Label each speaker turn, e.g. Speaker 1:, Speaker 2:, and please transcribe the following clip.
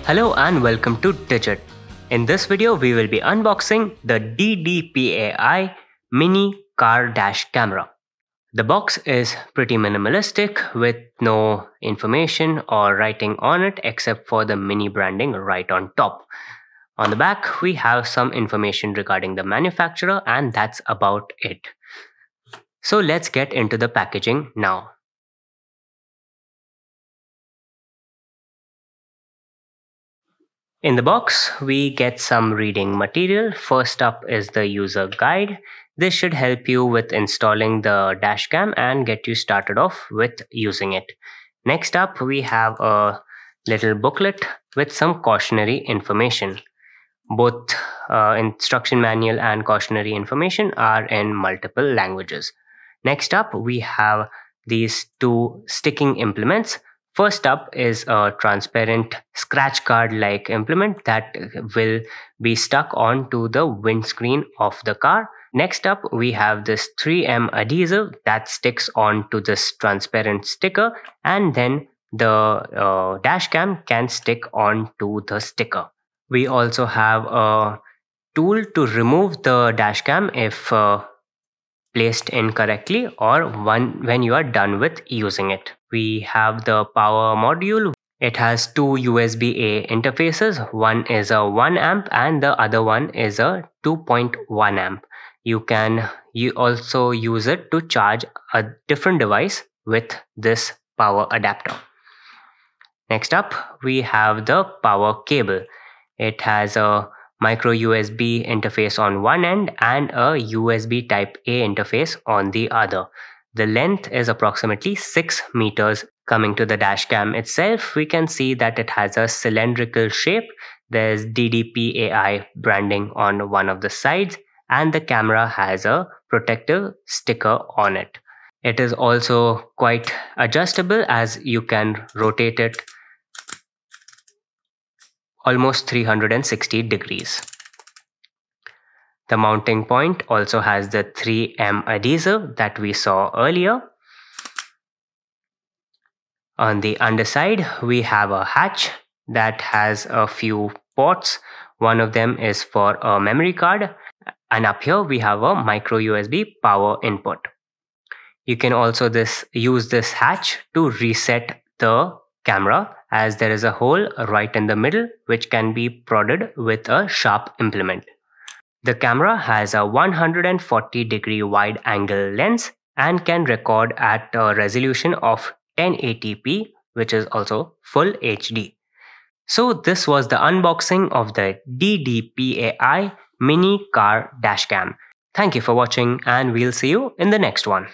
Speaker 1: Hello and welcome to Digit. In this video, we will be unboxing the DDPAI Mini Car Dash Camera. The box is pretty minimalistic with no information or writing on it except for the mini branding right on top. On the back, we have some information regarding the manufacturer, and that's about it. So let's get into the packaging now. In the box, we get some reading material. First up is the user guide. This should help you with installing the dashcam and get you started off with using it. Next up, we have a little booklet with some cautionary information. Both instruction manual and cautionary information are in multiple languages. Next up, we have these two sticking implements. First up is a transparent scratch card like implement that will be stuck onto the windscreen of the car. Next up, we have this 3M adhesive that sticks onto this transparent sticker, and then the dash cam can stick onto the sticker. We also have a tool to remove the dash cam if placed incorrectly or when you are done with using it. We have the power module. It has two USB-A interfaces. One is a 1 amp and the other one is a 2.1 amp. You also use it to charge a different device with this power adapter. Next up, we have the power cable. It has a micro USB interface on one end and a USB type A interface on the other. The length is approximately 6 meters. Coming to the dash cam itself, we can see that it has a cylindrical shape. There's DDPAI branding on one of the sides, and the camera has a protective sticker on it. It is also quite adjustable as you can rotate it almost 360 degrees. The mounting point also has the 3M adhesive that we saw earlier. On the underside, we have a hatch that has a few ports. One of them is for a memory card, and up here we have a micro USB power input. You can also use this hatch to reset the camera, as there is a hole right in the middle which can be prodded with a sharp implement. The camera has a 140-degree wide angle lens and can record at a resolution of 1080p, which is also full HD. So this was the unboxing of the DDPAI Mini Car Dashcam. Thank you for watching, and we'll see you in the next one.